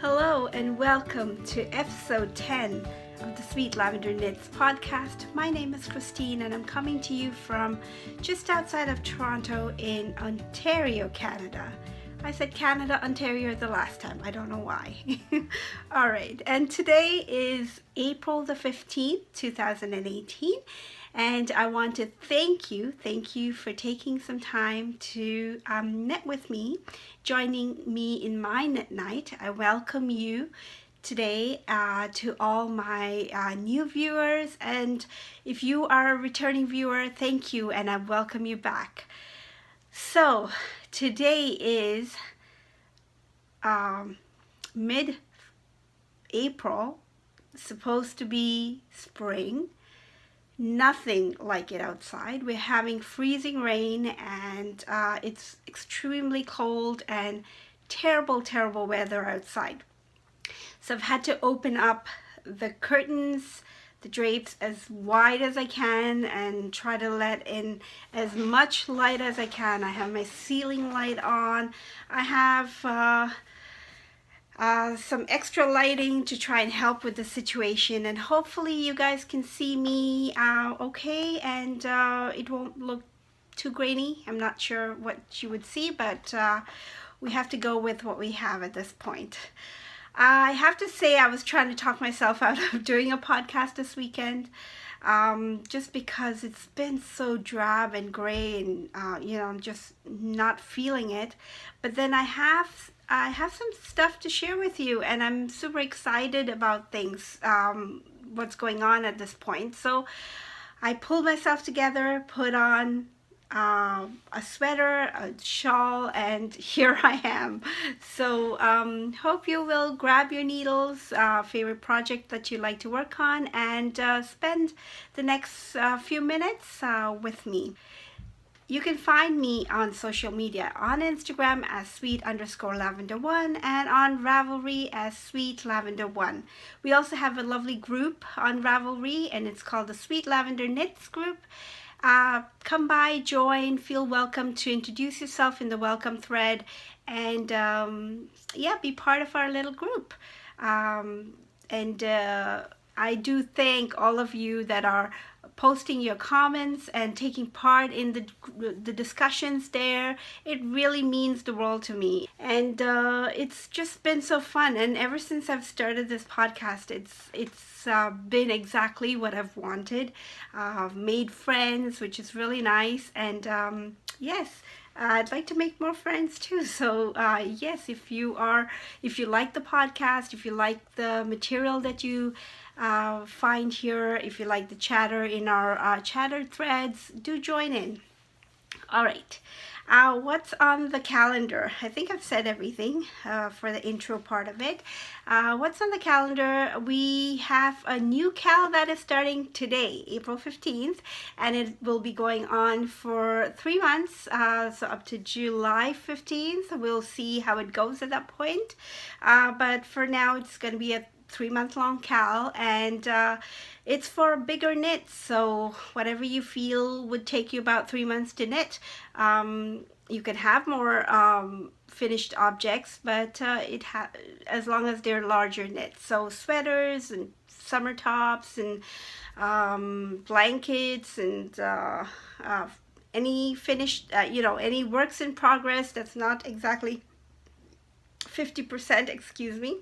Hello and welcome to episode 10 of the Sweet Lavender Knits podcast. My name is Christine and I'm coming to you from just outside of Toronto in Ontario, Canada. I said Canada, Ontario the last time. I don't know why. All right, and today is April the 15th, 2018. And I want to thank you for taking some time to knit with me, joining me in my knit night. I welcome you today to all my new viewers, and if you are a returning viewer, thank you and I welcome you back. So today is mid-April, supposed to be spring. Nothing like it outside. We're having freezing rain and it's extremely cold and terrible weather outside. So I've had to open up the curtains, the drapes as wide as I can and try to let in as much light as I can. I have my ceiling light on. I have some extra lighting to try and help with the situation, and hopefully you guys can see me okay and it won't look too grainy. I'm not sure what you would see, but we have to go with what we have at this point. I have to say I was trying to talk myself out of doing a podcast this weekend just because it's been so drab and gray and I'm just not feeling it. But then I have some stuff to share with you and I'm super excited about things, what's going on at this point. So I pulled myself together, put on a sweater, a shawl, and here I am. So hope you will grab your needles, favorite project that you like to work on, and spend the next few minutes with me. You can find me on social media, on Instagram as sweet_lavender1 and on Ravelry as Sweet Lavender 1. We also have a lovely group on Ravelry and it's called the Sweet Lavender Knits group. Come by, join, feel welcome to introduce yourself in the welcome thread and be part of our little group. I do thank all of you that are posting your comments and taking part in the discussions there. It really means the world to me, and it's just been so fun. And ever since I've started this podcast, it's been exactly what I've wanted. I've made friends, which is really nice, and yes, I'd like to make more friends too. So yes, if you like the podcast, if you like the material that you find here, if you like the chatter in our chatter threads, do join in. All right, what's on the calendar? I think I've said everything for the intro part of it. What's on the calendar? We have a new cal that is starting today, April 15th, and it will be going on for 3 months, so up to July 15th. We'll see how it goes at that point, but for now it's going to be a 3-month-long cal, and it's for bigger knits, so whatever you feel would take you about 3 months to knit. You can have more finished objects, but as long as they're larger knits, so sweaters and summer tops and blankets and any finished any works in progress that's not exactly 50%, excuse me,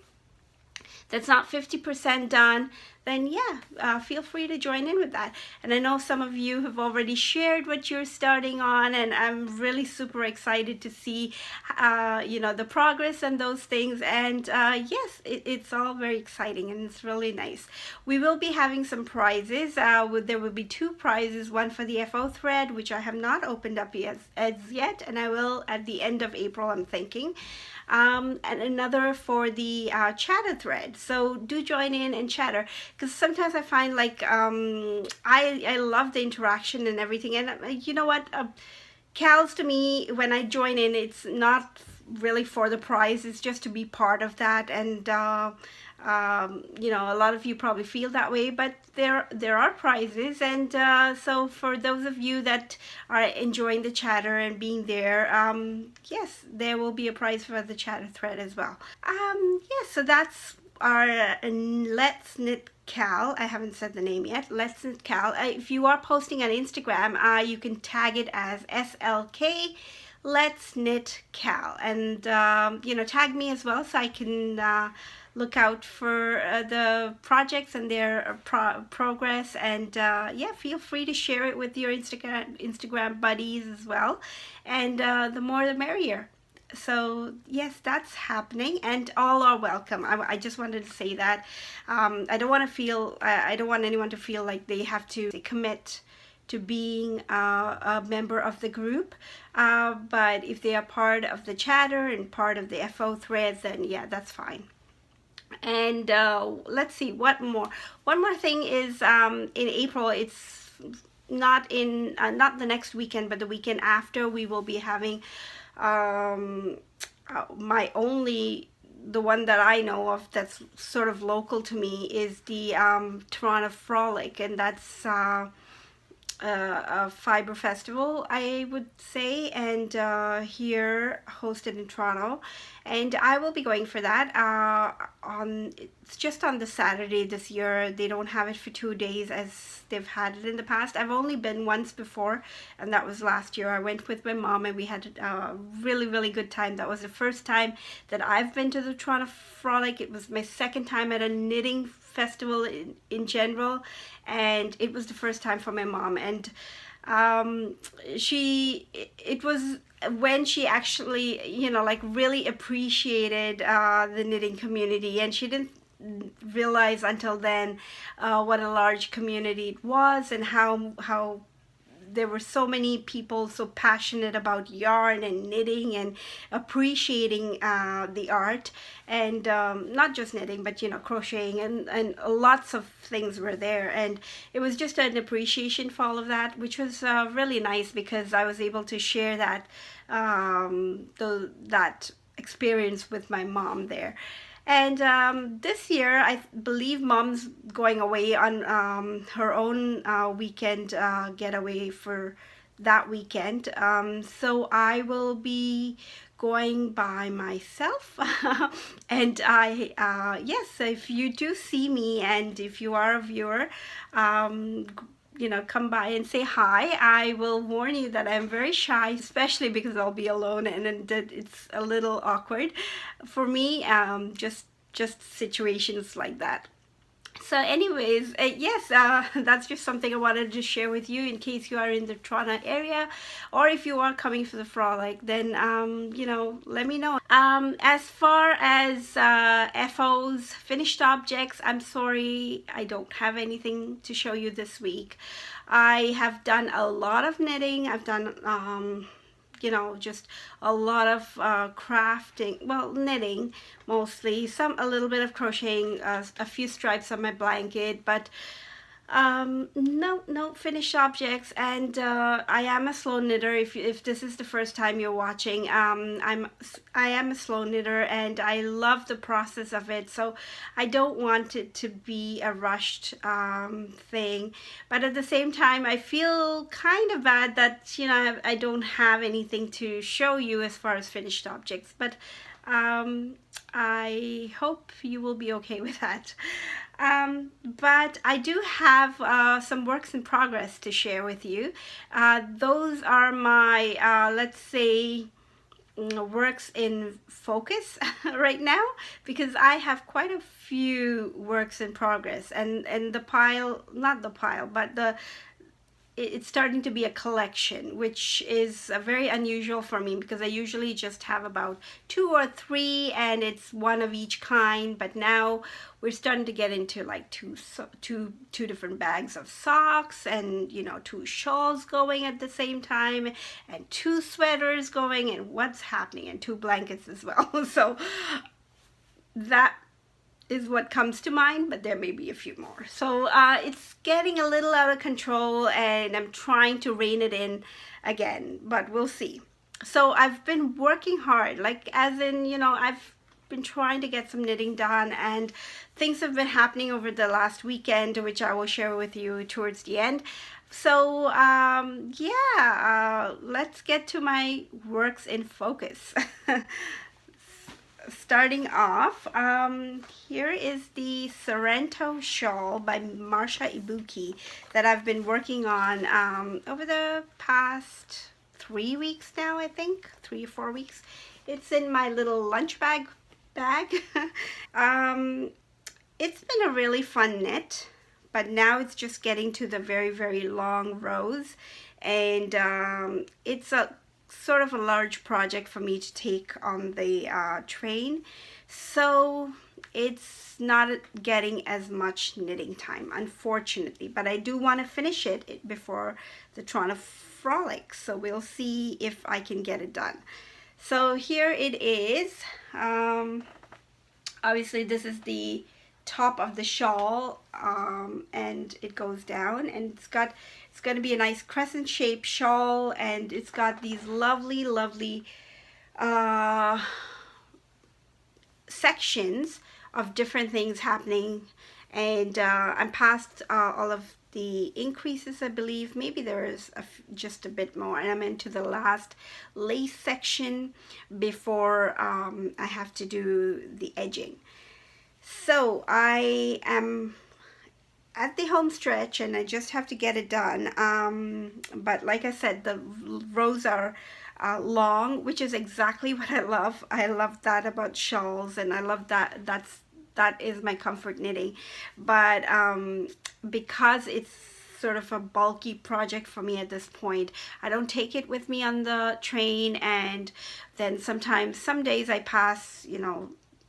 that's not 50% done, then yeah, feel free to join in with that. And I know some of you have already shared what you're starting on, and I'm really super excited to see the progress and those things. And yes, it's all very exciting and it's really nice. We will be having some prizes. There will be 2 prizes, one for the FO thread, which I have not opened up as yet, and I will at the end of April, I'm thinking, and another for the chatter thread. So do join in and chatter, because sometimes I find like I love the interaction and everything, and you know what, Cals to me, when I join in, it's not really for the prize. It's just to be part of that. And you know, a lot of you probably feel that way, but there are prizes. And so for those of you that are enjoying the chatter and being there, yes, there will be a prize for the chatter thread as well. Yes, so that's our Let's Knit Cal. I haven't said the name yet. Let's Knit Cal. If you are posting on Instagram, you can tag it as SLK Let's Knit Cal, and you know, tag me as well so I can look out for the projects and their progress. And yeah, feel free to share it with your Instagram buddies as well. And the more the merrier. So yes, that's happening, and all are welcome. I just wanted to say that. I don't want to feel, I don't want anyone to feel like they have to commit to being a member of the group, but if they are part of the chatter and part of the FO threads, then yeah, that's fine. And let's see, what more. One more thing is in April, it's not in not the next weekend, but the weekend after, we will be having the one that I know of that's sort of local to me is the Toronto Frolic, and that's a Fibre festival, I would say, and here hosted in Toronto, and I will be going for that. It's just on the Saturday this year. They don't have it for 2 days as they've had it in the past. I've only been once before, and that was last year. I went with my mom, and we had a really good time. That was the first time that I've been to the Toronto Frolic. It was my second time at a knitting festival in general, and it was the first time for my mom. And it was when she actually, you know, like really appreciated the knitting community, and she didn't realize until then what a large community it was, and how there were so many people so passionate about yarn and knitting and appreciating the art, and not just knitting, but you know, crocheting and lots of things were there. And it was just an appreciation for all of that, which was really nice, because I was able to share that that experience with my mom there. And this year, I believe Mom's going away on her own weekend getaway for that weekend. So I will be going by myself. And yes, if you do see me, and if you are a viewer, you know, come by and say hi. I will warn you that I'm very shy, especially because I'll be alone, and it's a little awkward for me, just situations like that. So anyways, yes, that's just something I wanted to share with you in case you are in the Toronto area, or if you are coming for the Frolic, then you know, let me know. As far as FO's finished objects, I'm sorry, I don't have anything to show you this week. I have done a lot of knitting. I've done you know, just a lot of crafting, well, knitting mostly, a little bit of crocheting, a few stripes on my blanket, but no finished objects. And I am a slow knitter. If this is the first time you're watching, I am a slow knitter, and I love the process of it, so I don't want it to be a rushed thing. But at the same time, I feel kind of bad that, you know, I don't have anything to show you as far as finished objects, but I hope you will be okay with that. But I do have some works in progress to share with you. Those are my, let's say, works in focus right now, because I have quite a few works in progress, and the pile, not the pile, but it's starting to be a collection, which is very unusual for me, because I usually just have about 2 or 3, and it's one of each kind. But now we're starting to get into like two different bags of socks, and you know, 2 shawls going at the same time, and 2 sweaters going, and what's happening, and 2 blankets as well. So that is what comes to mind, but there may be a few more. So it's getting a little out of control, and I'm trying to rein it in again, but we'll see. So I've been working hard, like as in, I've been trying to get some knitting done, and things have been happening over the last weekend, which I will share with you towards the end. So yeah, let's get to my works in focus. Starting off, here is the Sorrento shawl by Marsha Ibuki that I've been working on over the past 3 weeks now, I think, 3 or 4 weeks. It's in my little lunch bag. um, it's been a really fun knit, but now it's just getting to the very, very long rows, and it's a sort of a large project for me to take on the train, so it's not getting as much knitting time, unfortunately, but I do want to finish it before the Toronto Frolic, so we'll see if I can get it done. So here it is. Obviously this is the top of the shawl, and it goes down, and it's going to be a nice crescent shaped shawl, and it's got these lovely sections of different things happening, and I'm past all of the increases, I believe. Maybe there is just a bit more, and I'm into the last lace section before I have to do the edging. So I am at the home stretch, and I just have to get it done. But like I said, the rows are long, which is exactly what I love. I love that about shawls, and I love that is my comfort knitting. But because it's sort of a bulky project for me at this point, I don't take it with me on the train, and then sometimes, some days I pass,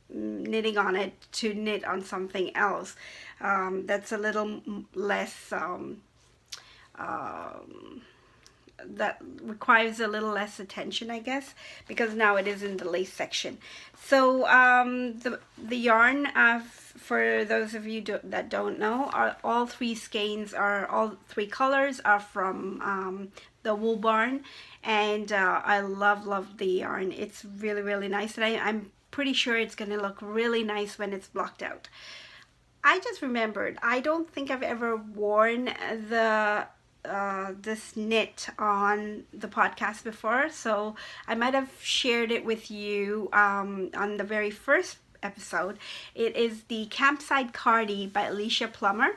knitting on it to knit on something else that's a little less that requires a little less attention, I guess, because now it is in the lace section. So the yarn, for those of you that don't know, are all three skeins, are all three colors are from the Wool Barn, and I love the yarn. It's really nice, and I'm pretty sure it's going to look really nice when it's blocked out. I just remembered, I don't think I've ever worn this knit on the podcast before, so I might have shared it with you on the very first episode. It is the Campside Cardi by Alicia Plummer,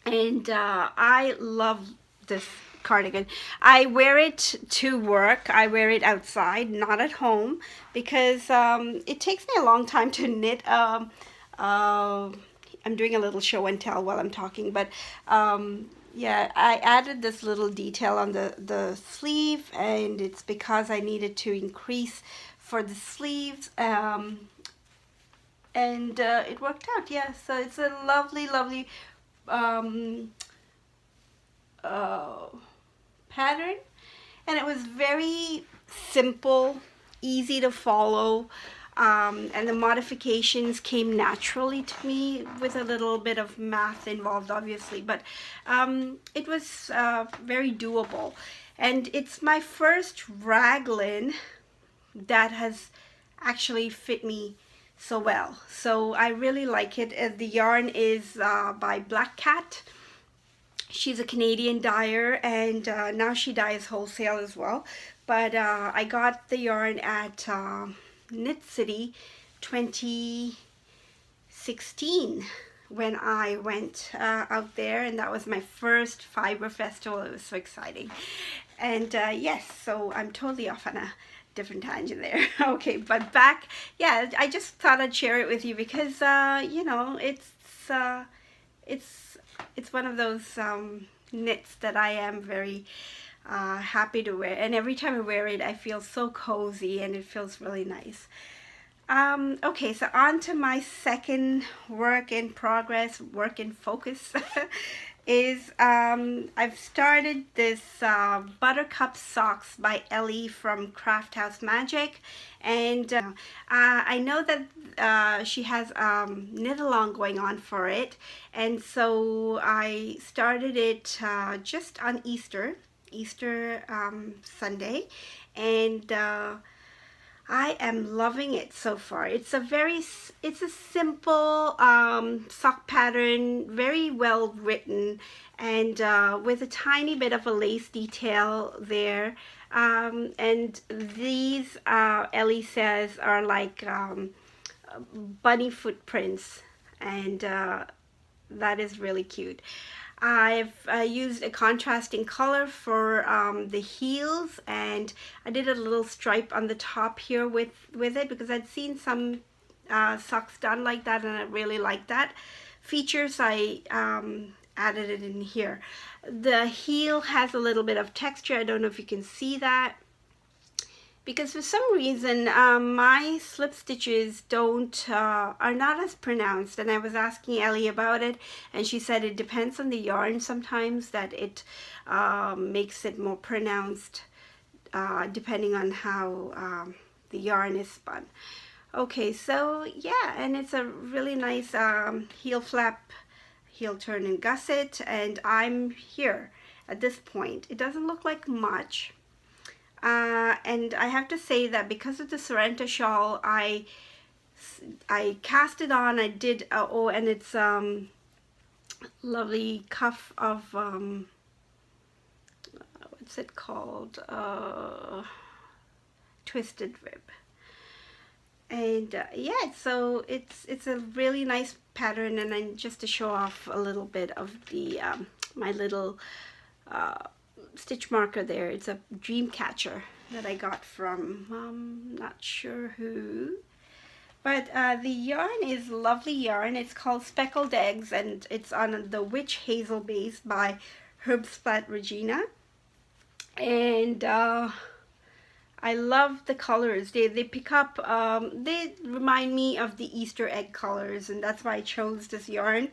and I love this cardigan. I wear it to work. I wear it outside, not at home, because it takes me a long time to knit. I'm doing a little show and tell while I'm talking, but yeah, I added this little detail on the sleeve, and it's because I needed to increase for the sleeves, and it worked out. Yeah, so it's a lovely pattern, and it was very simple, easy to follow, and the modifications came naturally to me, with a little bit of math involved, obviously, but it was very doable. And it's my first raglan that has actually fit me so well, so I really like it. The yarn is by Black Cat. She's a Canadian dyer, and now she dyes wholesale as well. But I got the yarn at Knit City 2016 when I went out there, and that was my first Fibre festival. It was so exciting. And yes, so I'm totally off on a different tangent there. Okay, but back, yeah, I just thought I'd share it with you because it's one of those knits that I am very happy to wear, and every time I wear it I feel so cozy, and it feels really nice. Okay, so on to my second work in progress, work in focus is I've started this Buttercup Socks by Ellie from Craft House Magic, and I know that she has knit along going on for it, and so I started it just on Easter, Easter Sunday, and I am loving it so far. It's a simple sock pattern, very well written, and with a tiny bit of a lace detail there. And these, Ellie says, are like bunny footprints, and that is really cute. I've used a contrasting color for the heels, and I did a little stripe on the top here with it because I'd seen some socks done like that, and I really like that feature, so I added it in here. The heel has a little bit of texture. I don't know if you can see that, because for some reason my slip stitches are not as pronounced, and I was asking Ellie about it, and she said it depends on the yarn sometimes, that it makes it more pronounced depending on how the yarn is spun. Okay, so yeah, and it's a really nice heel flap, heel turn and gusset, and I'm here at this point. It doesn't look like much. And I have to say that because of the Sorrento shawl, I cast it on. I did, oh, and it's lovely cuff of, what's it called? Twisted rib. And yeah, so it's a really nice pattern, and then just to show off a little bit of the my little stitch marker there. It's a dream catcher that I got from not sure who, but the yarn is lovely yarn. It's called Speckled Eggs, and it's on the Witch Hazel base by Herbsplat Regina, and I love the colors. They pick up, they remind me of the Easter egg colors, and that's why I chose this yarn.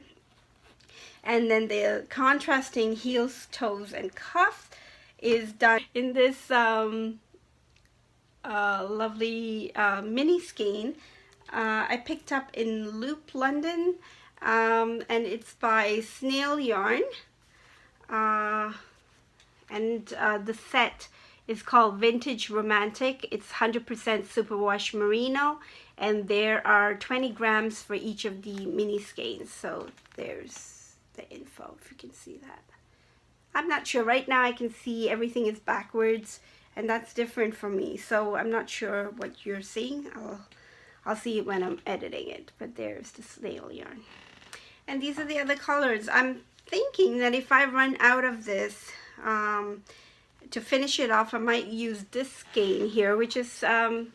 And then the contrasting heels, toes, and cuffs is done in this lovely mini skein I picked up in Loop, London, and it's by Snail Yarn, and the set is called Vintage Romantic. It's 100% superwash merino, and there are 20 grams for each of the mini skeins. So there's the info, if you can see that. I'm not sure. Right now I can see everything is backwards, and that's different for me. So I'm not sure what you're seeing. I'll see it when I'm editing it. But there's the snail yarn. And these are the other colors. I'm thinking that if I run out of this, to finish it off, I might use this skein here, which is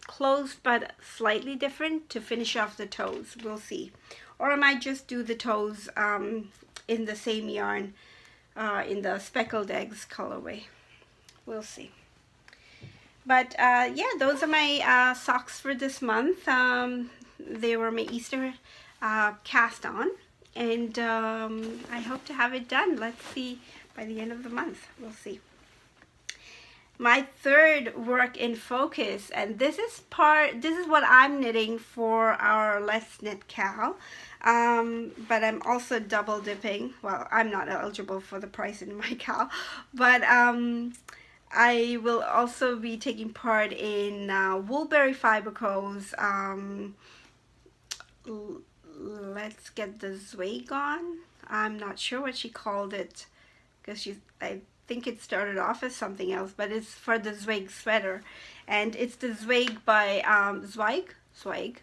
closed but slightly different, to finish off the toes. We'll see. Or I might just do the toes in the same yarn, in the Speckled Eggs colorway. We'll see. But yeah, those are my socks for this month. They were my Easter cast on, and I hope to have it done. Let's see, by the end of the month. We'll see. My third work in focus, and this is what I'm knitting for our Let's Knit Cal, but I'm also double dipping. Well, I'm not eligible for the price in my Cal, but I will also be taking part in Woolberry Fibre Co's Let's Get the Zwag On. I'm not sure what she called it, because I think it started off as something else, but it's for the Wig Sweater, and it's the Zwag by Zwag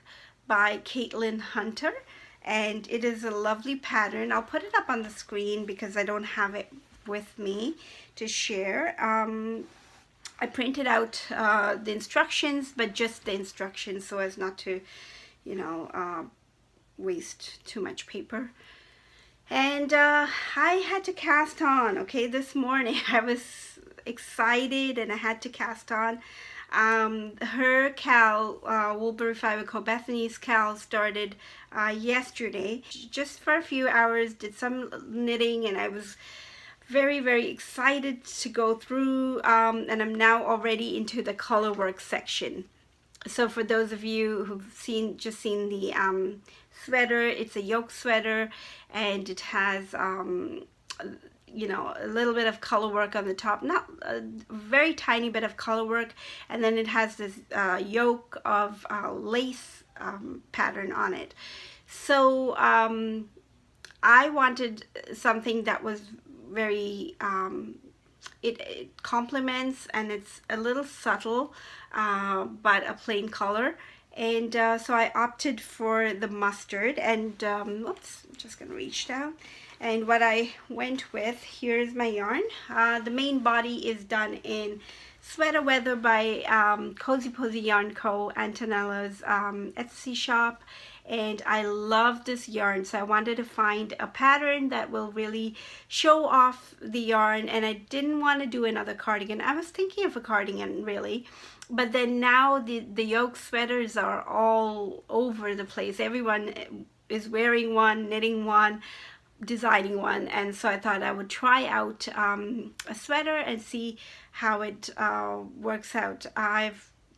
by Caitlin Hunter, and it is a lovely pattern. I'll put it up on the screen because I don't have it with me to share. I printed out the instructions, but just the instructions, so as not to, you know, waste too much paper. And I had to cast on, okay, this morning. I was excited and I had to cast on. Her Cal, Woolberry Fibre Co. Bethany's Cal started yesterday. Just for a few hours, did some knitting, and I was very, very excited to go through, and I'm now already into the color work section. So for those of you who've just seen the sweater, it's a yoke sweater, and it has you know, a little bit of color work on the top, not a very tiny bit of color work, and then it has this yoke of lace pattern on it. So I wanted something that was very it complements, and it's a little subtle, but a plain color. And so I opted for the mustard, and oops, I'm just gonna reach down. And what I went with, here's my yarn. The main body is done in Sweater Weather by Cozy Posy Yarn Co., Antonella's Etsy shop. And I love this yarn, so I wanted to find a pattern that will really show off the yarn, and I didn't want to do another cardigan. I was thinking of a cardigan, really, but then now the yoke sweaters are all over the place. Everyone is wearing one, knitting one, designing one, and so I thought I would try out a sweater and see how it works out.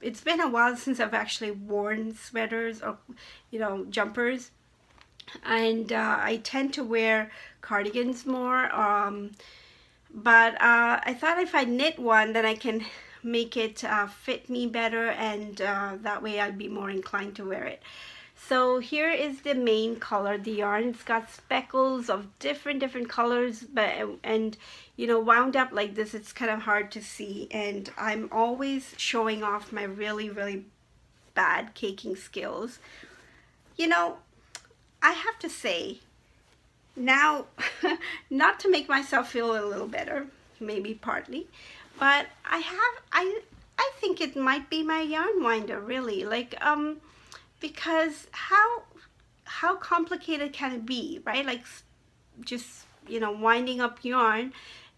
It's been a while since I've actually worn sweaters or, you know, jumpers, and I tend to wear cardigans more, but I thought if I knit one, then I can make it fit me better, and that way I'd be more inclined to wear it. So here is the main color, the yarn. It's got speckles of different colors, but and you know, wound up like this, it's kind of hard to see. And I'm always showing off my really bad caking skills. You know, I have to say now, not to make myself feel a little better, maybe partly, but I think it might be my yarn winder, really. Like because how complicated can it be, right? Like just, you know, winding up yarn,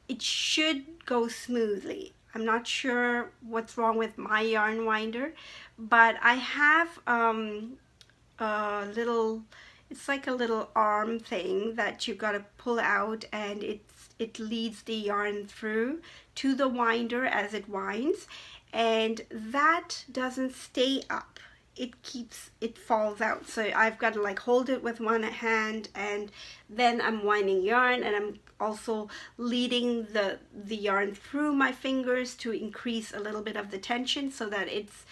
it should go smoothly. I'm not sure what's wrong with my yarn winder, but I have a little, it's like a little arm thing that you got to pull out, and it leads the yarn through to the winder as it winds, and that doesn't stay up. It falls out. So I've got to like hold it with one hand, and then I'm winding yarn, and I'm also leading the yarn through my fingers to increase a little bit of the tension so that it's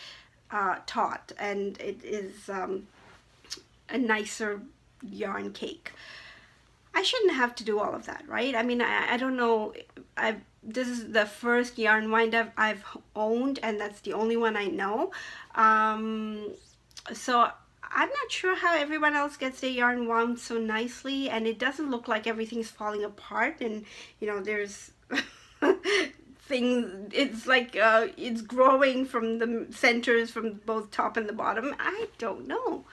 taut and it is a nicer yarn cake. I shouldn't have to do all of that, right? I mean, I don't know. This is the first yarn wind I've owned, and that's the only one I know. So I'm not sure how everyone else gets their yarn wound so nicely, and it doesn't look like everything's falling apart, and you know, there's things, it's like it's growing from the centers from both top and the bottom. I don't know.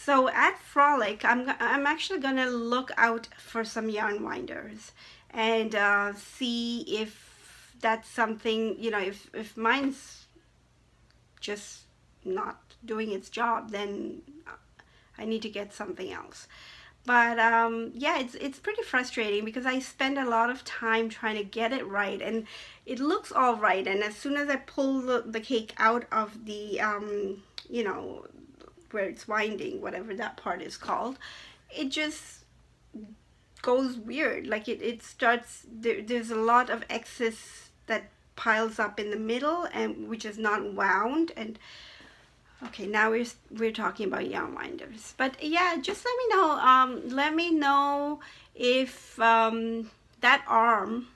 So at Frolic, I'm actually gonna look out for some yarn winders and see if that's something, you know, if mine's just not doing its job, then I need to get something else. But yeah, it's pretty frustrating because I spend a lot of time trying to get it right, and it looks all right, and as soon as I pull the cake out of the you know, where it's winding, whatever that part is called, it just goes weird. Like it starts, there's a lot of excess that piles up in the middle, and which is not wound. And okay, now we're talking about yarn winders. But yeah, just let me know. Let me know if that arm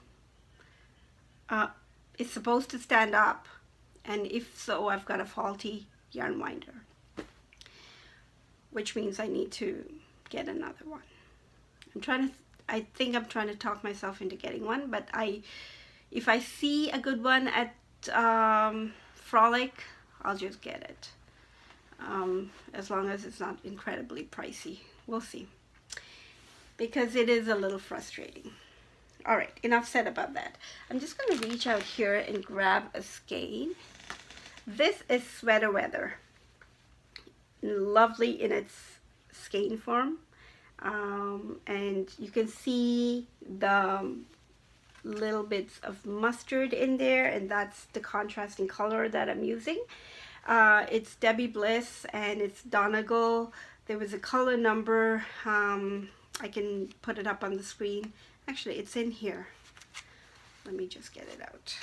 is supposed to stand up, and if so, I've got a faulty yarn winder, which means I need to get another one. I think I'm trying to talk myself into getting one, but if I see a good one at Frolic, I'll just get it. As long as it's not incredibly pricey. We'll see. Because it is a little frustrating. All right, enough said about that. I'm just going to reach out here and grab a skein. This is Sweater Weather. Lovely in its skein form. And you can see the little bits of mustard in there, and that's the contrasting color that I'm using. It's Debbie Bliss, and it's Donegal. There was a color number I can put it up on the screen. Actually, it's in here. Let me just get it out.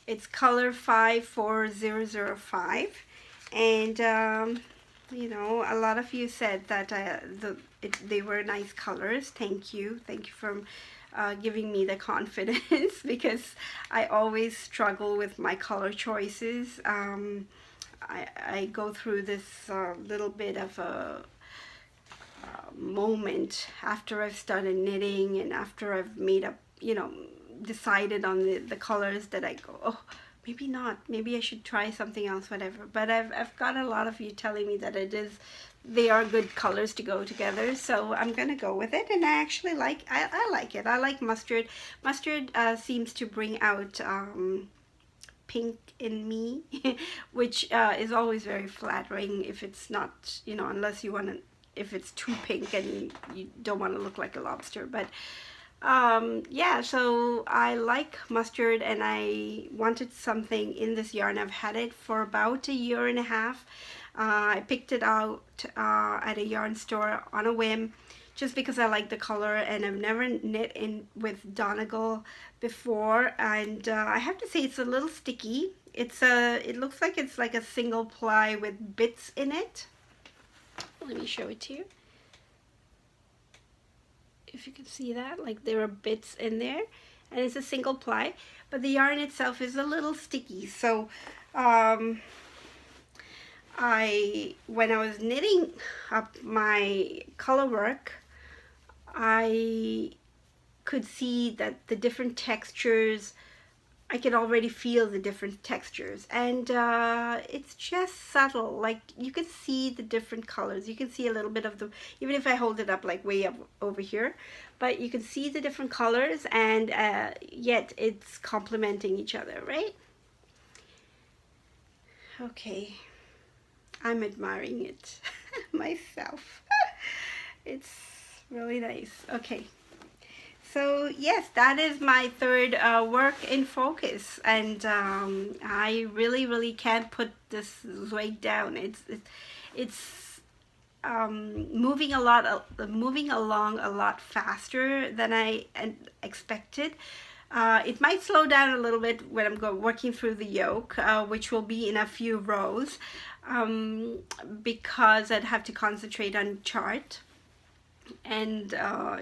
It's color 54005, and you know, a lot of you said that they were nice colors. Thank you for giving me the confidence because I always struggle with my color choices. I go through this little bit of a moment after I've started knitting and after I've made up, you know, decided on the colors, that I go, oh, maybe not, maybe I should try something else, whatever. But I've got a lot of you telling me that they are good colors to go together, so I'm gonna go with it. And I actually like it. I like mustard. Mustard seems to bring out pink in me, which is always very flattering if it's not, you know, unless you want to, if it's too pink and you don't want to look like a lobster. But yeah, so I like mustard, and I wanted something in this yarn. I've had it for about a year and a half. I picked it out at a yarn store on a whim, just because I like the color, and I've never knit in with Donegal before, and I have to say it's a little sticky. It looks like it's like a single ply with bits in it. Let me show it to you. If you can see that, like there are bits in there, and it's a single ply, but the yarn itself is a little sticky. So when I was knitting up my color work, I could see that the different textures, I could already feel the different textures, and it's just subtle. Like you can see the different colors. You can see a little bit of the, even if I hold it up like way up over here, but you can see the different colors, and yet it's complementing each other, right? Okay, I'm admiring it myself. It's really nice. Okay. So yes, that is my third work in focus, and I really can't put this weight down. It's moving along a lot faster than I expected. It might slow down a little bit when I'm working through the yoke, which will be in a few rows, because I'd have to concentrate on chart and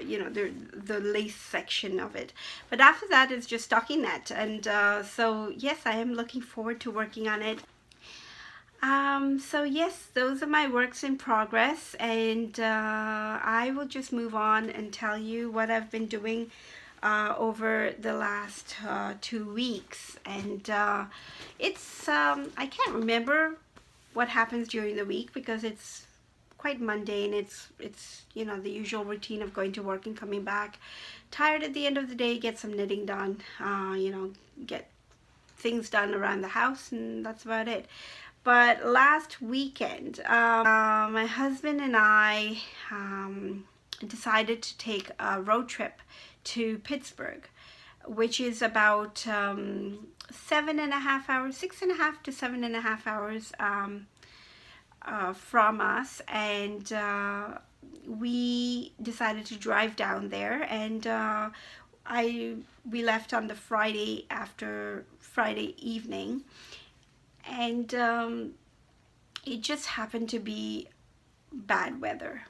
you know, the lace section of it. But after that, it's just stockinette, and so yes, I am looking forward to working on it. So yes, those are my works in progress, and I will just move on and tell you what I've been doing over the last 2 weeks. And it's I can't remember what happens during the week because it's quite mundane. It's you know, the usual routine of going to work and coming back tired at the end of the day, get some knitting done, you know, get things done around the house, and that's about it. But last weekend, my husband and I decided to take a road trip to Pittsburgh, which is about 7.5 hours, 6.5 to 7.5 hours from us, and we decided to drive down there, and we left on the Friday evening, and it just happened to be bad weather,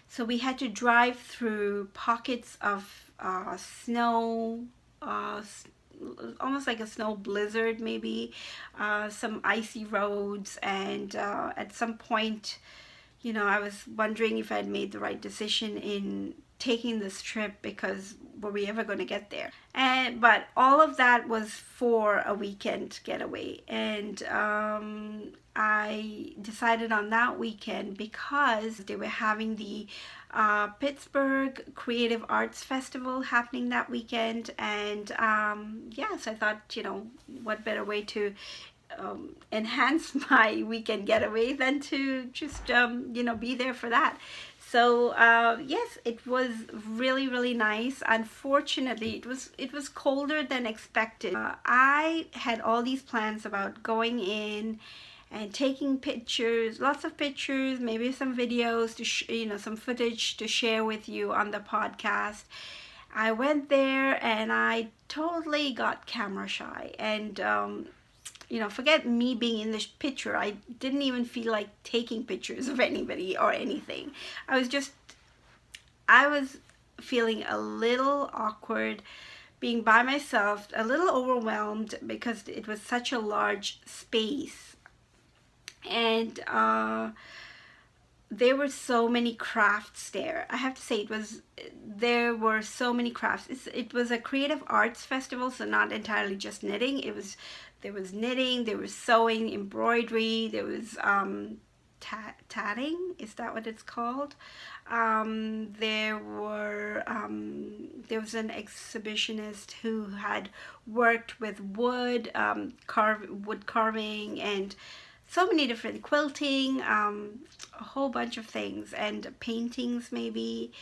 so we had to drive through pockets of snow, almost like a snow blizzard maybe, some icy roads, and at some point, you know, I was wondering if I'd made the right decision in taking this trip, because were we ever going to get there? But all of that was for a weekend getaway, and I decided on that weekend because they were having the Pittsburgh Creative Arts Festival happening that weekend, and yes, I thought, you know, what better way to enhance my weekend getaway than to just you know, be there for that. So yes, it was really, really nice. Unfortunately, it was colder than expected. I had all these plans about going in and taking pictures, lots of pictures, maybe some videos to you know, some footage to share with you on the podcast. I went there and I totally got camera shy, and you know, forget me being in this picture. I didn't even feel like taking pictures of anybody or anything. I was feeling a little awkward being by myself, a little overwhelmed because it was such a large space. And there were so many crafts there. I have to say, there were so many crafts. It was a creative arts festival, so not entirely just knitting. There was knitting, there was sewing, embroidery, there was tatting, is that what it's called? There was an exhibitionist who had worked with wood, wood carving, and so many different quilting, a whole bunch of things, and paintings maybe.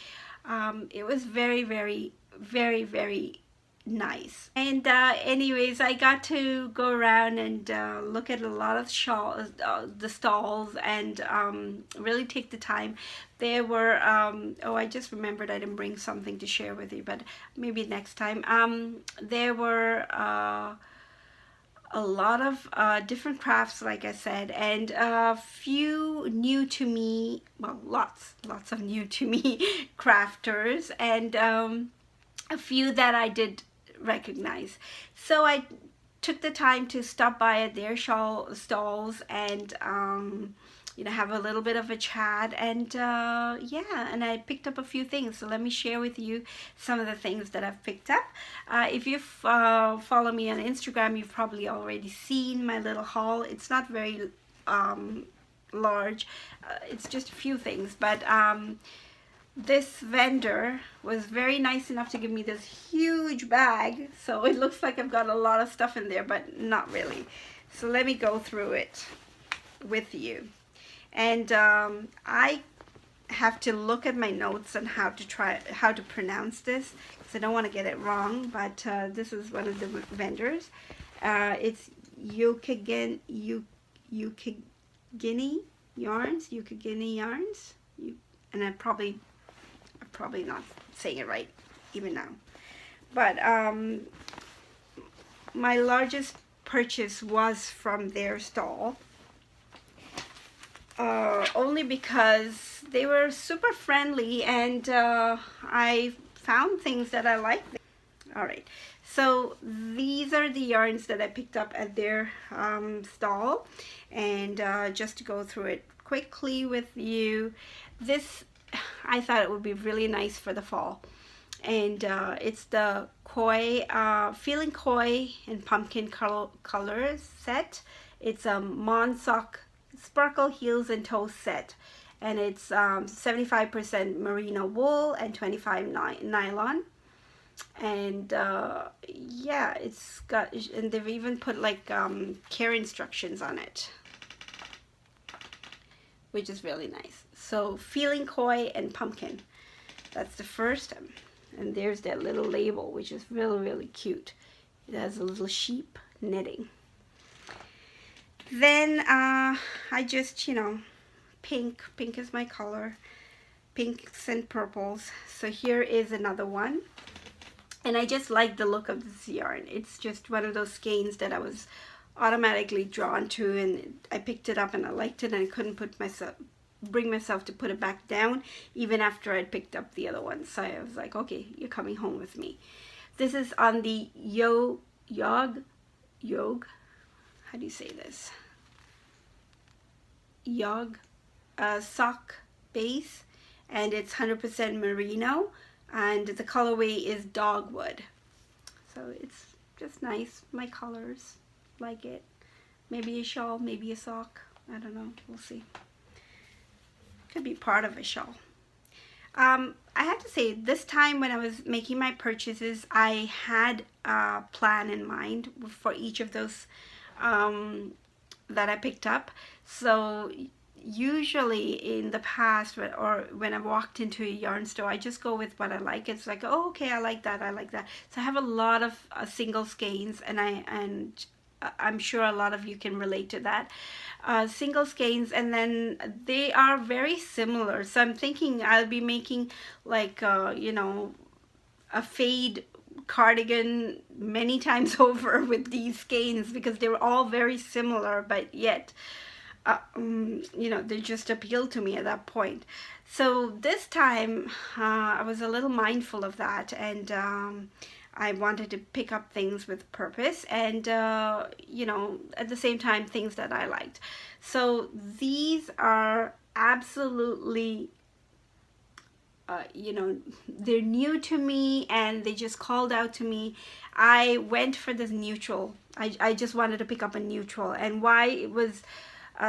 It was very, very, very, very nice. And anyways, I got to go around and look at a lot of the stalls, and really take the time. There were oh, I just remembered I didn't bring something to share with you, but maybe next time. There were a lot of different crafts, like I said, and a few new to me, well, lots of new to me crafters, and a few that I did recognize. So I took the time to stop by at their stalls and you know, have a little bit of a chat, and yeah, and I picked up a few things. So let me share with you some of the things that I've picked up. If you follow me on Instagram, you've probably already seen my little haul. It's not very large. It's just a few things, but this vendor was very nice enough to give me this huge bag, so it looks like I've got a lot of stuff in there, but not really. So let me go through it with you. And I have to look at my notes on how to pronounce this, because I don't want to get it wrong, but this is one of the vendors. It's Ukagini yarns, and I'm probably not saying it right even now. But my largest purchase was from their stall. Only because they were super friendly, and I found things that I liked. Alright, so these are the yarns that I picked up at their stall, and just to go through it quickly with you, this, I thought it would be really nice for the fall, and it's the Koi, Feeling Koi and Pumpkin Colors set. It's a Monsock Sparkle Heels and Toes set, and it's 75% merino wool and 25 nylon, and yeah, it's got, and they've even put like care instructions on it, which is really nice. So Feeling Koi and Pumpkin, that's the first, and there's that little label, which is really, really cute. It has a little sheep knitting. Then I just, you know, pink is my color, pinks and purples. So here is another one, and I just like the look of this yarn. It's just one of those skeins that I was automatically drawn to, and I picked it up and I liked it, and I couldn't bring myself to put it back down even after I'd picked up the other one. So I was like, okay, you're coming home with me. This is on the Yog, how do you say this? Yog sock base, and it's 100% merino, and the colorway is dogwood. So it's just nice. My colors, like it. Maybe a shawl, maybe a sock. I don't know. We'll see. Could be part of a shawl. I have to say, this time when I was making my purchases, I had a plan in mind for each of those that I picked up. So usually in the past, or when I walked into a yarn store, I just go with what I like. It's like, oh, okay, I like that, I like that. So I have a lot of single skeins, and I'm sure a lot of you can relate to that. Single skeins, and then they are very similar. So I'm thinking I'll be making like you know, a fade cardigan many times over with these skeins, because they were all very similar, but yet you know, they just appealed to me at that point. So this time I was a little mindful of that, and I wanted to pick up things with purpose, and you know, at the same time, things that I liked. So these are absolutely you know, they're new to me, and they just called out to me. I went for this neutral. I just wanted to pick up a neutral, and why it was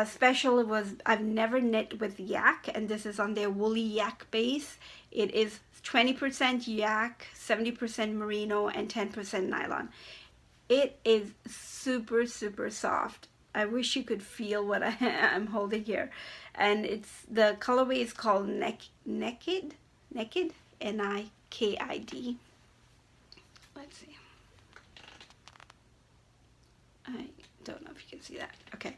special was I've never knit with yak, and this is on their woolly yak base. It is 20% yak, 70% merino, and 10% nylon. It is super, super soft. I wish you could feel what I'm holding here. And it's, the colorway is called Naked, Nikid. Let's see. I don't know if you can see that. Okay.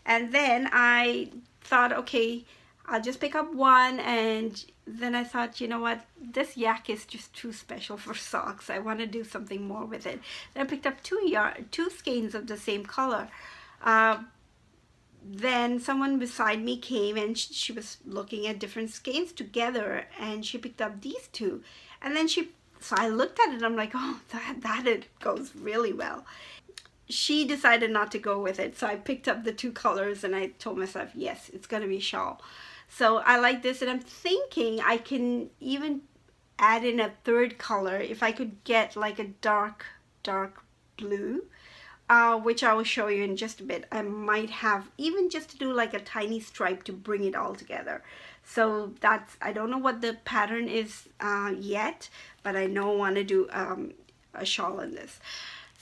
And then I thought, okay, I'll just pick up one, and then I thought, you know what, this yak is just too special for socks. I want to do something more with it. Then I picked up two skeins of the same color. Then someone beside me came, and she was looking at different skeins together, and she picked up these two. And then so I looked at it, and I'm like, oh, that it goes really well. She decided not to go with it, so I picked up the two colors, and I told myself, yes, it's gonna be shawl. So I like this, and I'm thinking I can even add in a third color if I could get like a dark blue, which I will show you in just a bit. I might have even just to do like a tiny stripe to bring it all together. So that's, I don't know what the pattern is yet, but I know I want to do a shawl in this.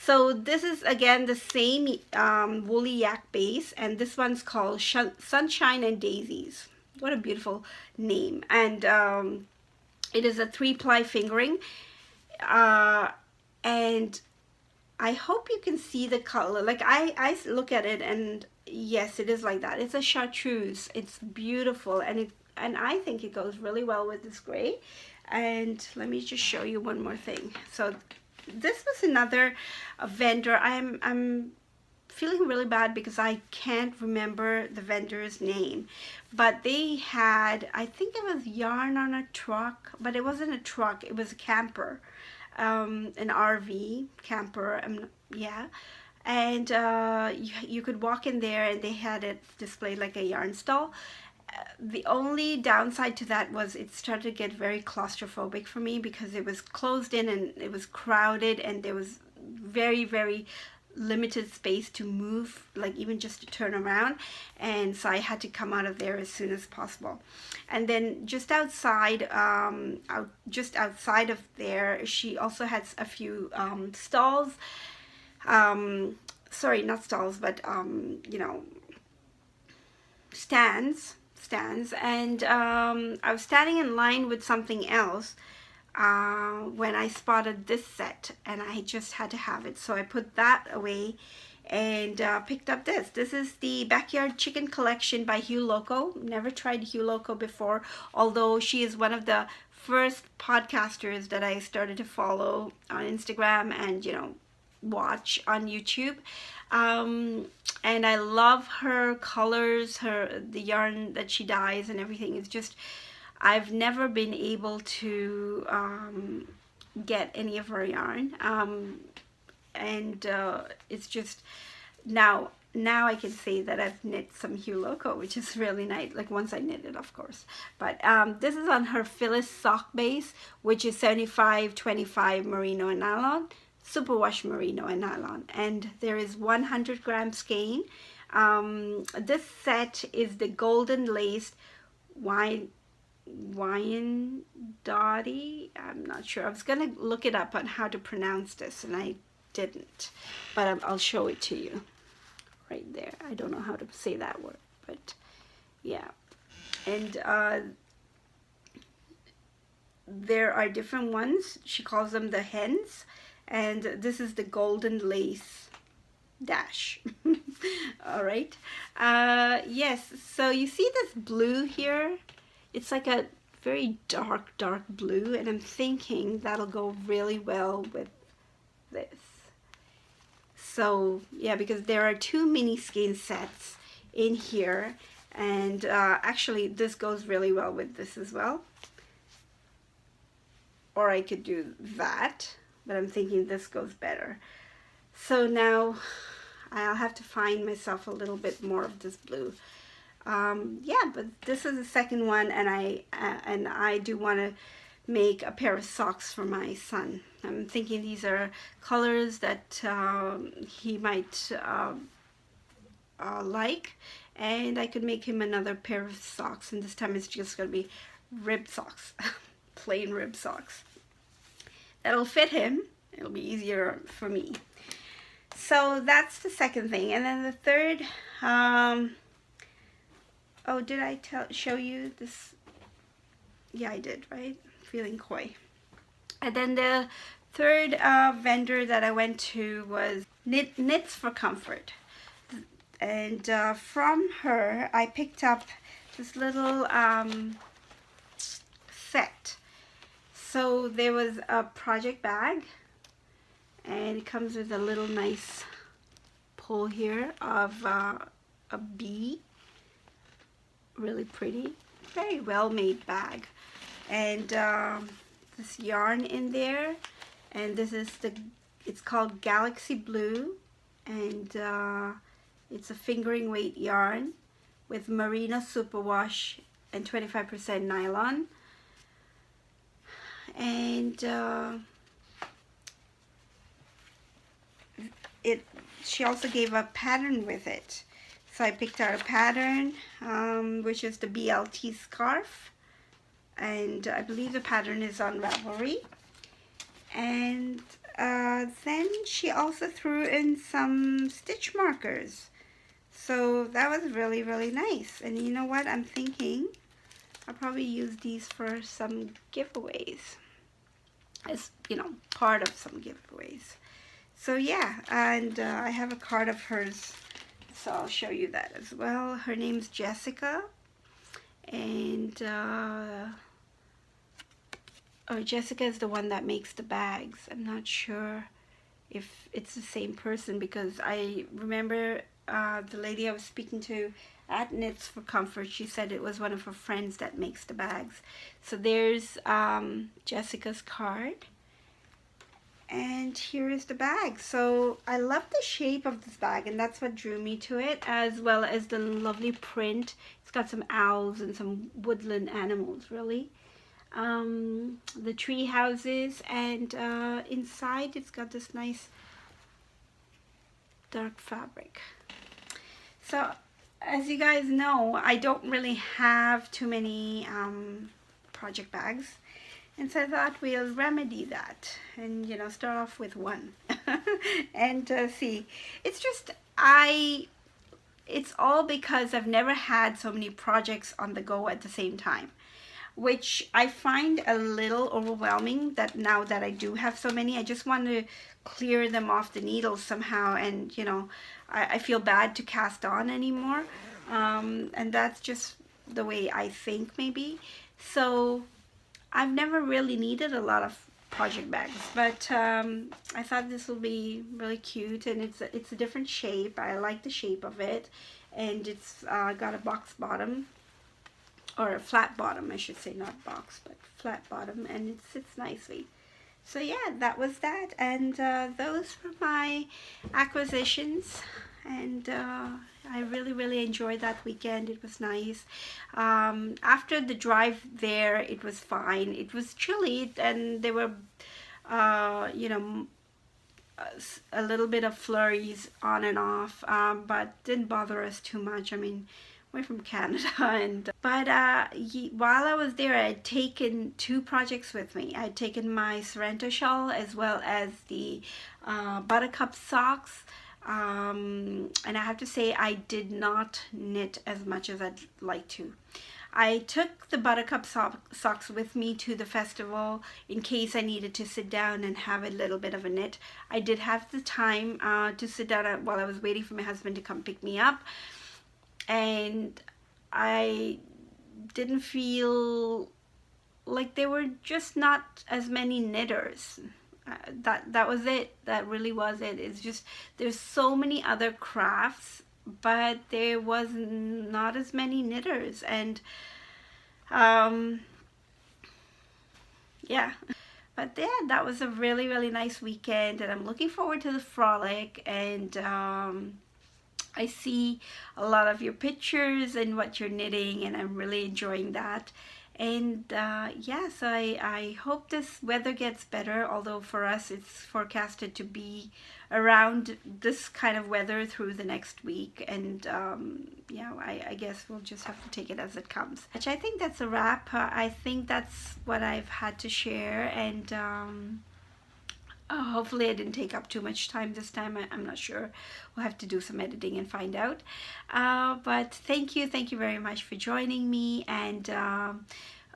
So this is again the same woolly yak base, and this one's called Sunshine and Daisies. What a beautiful name. And it is a 3-ply fingering, and I hope you can see the color. Like I look at it, and yes, it is like that. It's a chartreuse. It's beautiful, and I think it goes really well with this gray. And let me just show you one more thing. So this was another vendor. I'm feeling really bad because I can't remember the vendor's name, but they had, I think it was yarn on a truck, but it wasn't a truck, it was a camper, an RV camper, yeah. And you could walk in there, and they had it displayed like a yarn stall. The only downside to that was it started to get very claustrophobic for me, because it was closed in, and it was crowded, and there was very, very limited space to move, like even just to turn around. And so I had to come out of there as soon as possible. And then just outside, just outside of there, she also has a few stalls. Sorry, not stalls, but you know, stands. And I was standing in line with something else when I spotted this set, and I just had to have it, so I put that away and picked up this. This is the Backyard Chicken Collection by Hugh Loco. Never tried Hugh Loco before, although she is one of the first podcasters that I started to follow on Instagram and, you know, watch on YouTube. And I love her colors, the yarn that she dyes and everything. It's just, I've never been able to get any of her yarn, and it's just now I can say that I've knit some Hugh Loco, which is really nice, like once I knit it, of course. But this is on her Phyllis sock base, which is 75-25 merino and nylon, superwash merino and nylon, and there is 100 gram skein. This set is the golden laced Wyandotte. I'm not sure. I was gonna look it up on how to pronounce this, and I didn't, but I'll show it to you. right there. I don't know how to say that word, but yeah. And there are different ones. She calls them the hens, and this is the golden lace dash. All right. Yes, so you see this blue here? It's like a very dark blue, and I'm thinking that'll go really well with this. So yeah, because there are 2 mini skein sets in here, and actually this goes really well with this as well. Or I could do that, but I'm thinking this goes better. So now I'll have to find myself a little bit more of this blue. Yeah, but this is the second one, and I do want to make a pair of socks for my son. I'm thinking these are colors that he might like, and I could make him another pair of socks, and this time it's just going to be rib socks, plain rib socks. That'll fit him. It'll be easier for me. So that's the second thing. And then the third, oh, did I show you this? Yeah, I did, right? Feeling coy. And then the third vendor that I went to was Knits for Comfort. And from her, I picked up this little set. So there was a project bag, and it comes with a little nice pull here of a bee. Really pretty, very well made bag. And this yarn in there, and this is it's called Galaxy Blue, and it's a fingering weight yarn with merino superwash and 25% nylon. And she also gave a pattern with it. So I picked out a pattern, which is the BLT scarf. And I believe the pattern is on Ravelry. And then she also threw in some stitch markers. So that was really, really nice. And you know what? I'm thinking I'll probably use these for some giveaways. As, you know, part of some giveaways. So yeah, and I have a card of hers, so I'll show you that as well. Her name's Jessica, and Jessica is the one that makes the bags. I'm not sure if it's the same person, because I remember the lady I was speaking to at Knits for Comfort, she said it was one of her friends that makes the bags. So there's Jessica's card, and here is the bag. So I love the shape of this bag, and that's what drew me to it, as well as the lovely print. It's got some owls and some woodland animals, really. The tree houses, and inside it's got this nice dark fabric. So as you guys know, I don't really have too many project bags, and so I thought we'll remedy that and, you know, start off with one and see. It's just it's all because I've never had so many projects on the go at the same time, which I find a little overwhelming. That now that I do have so many, I just want to clear them off the needles somehow, and, you know, I feel bad to cast on anymore, and that's just the way I think, maybe. So I've never really needed a lot of project bags, but I thought this will be really cute, and it's a different shape. I like the shape of it, and it's got a box bottom, or a flat bottom, I should say, not box, but flat bottom, and it sits nicely. So yeah, that was that, and those were my acquisitions, and I really enjoyed that weekend. It was nice. After the drive there, it was fine. It was chilly, and there were you know, a little bit of flurries on and off, but didn't bother us too much. I mean, we're from Canada, and but while I was there, I had taken 2 projects with me. I had taken my Sorrento shawl, as well as the buttercup socks And I have to say I did not knit as much as I'd like to. I took the buttercup socks with me to the festival in case I needed to sit down and have a little bit of a knit. I did have the time to sit down while I was waiting for my husband to come pick me up, and I didn't feel like there were just not as many knitters. That was it. That really was it. It's just there's so many other crafts, but there was not as many knitters, and yeah. But yeah, that was a really nice weekend, and I'm looking forward to the frolic. And I see a lot of your pictures and what you're knitting, and I'm really enjoying that. And yes, I hope this weather gets better, although for us it's forecasted to be around this kind of weather through the next week. And yeah, I guess we'll just have to take it as it comes. I think that's a wrap. I think that's what I've had to share, and hopefully I didn't take up too much time this time. I'm not sure. We'll have to do some editing and find out. But thank you very much for joining me, and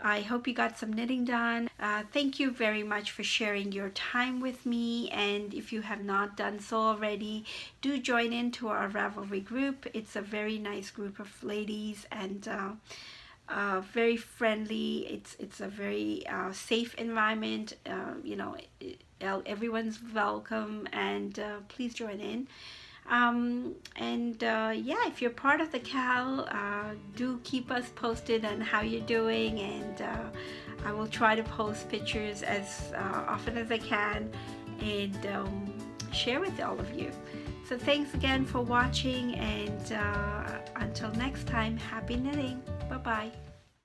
I hope you got some knitting done. Thank you very much for sharing your time with me, and if you have not done so already, do join into our Ravelry group. It's a very nice group of ladies, and very friendly. It's a very safe environment. You know, everyone's welcome, and please join in. Yeah, if you're part of the CAL, do keep us posted on how you're doing, and I will try to post pictures as often as I can, and share with all of you. So thanks again for watching, and until next time, happy knitting. Bye bye.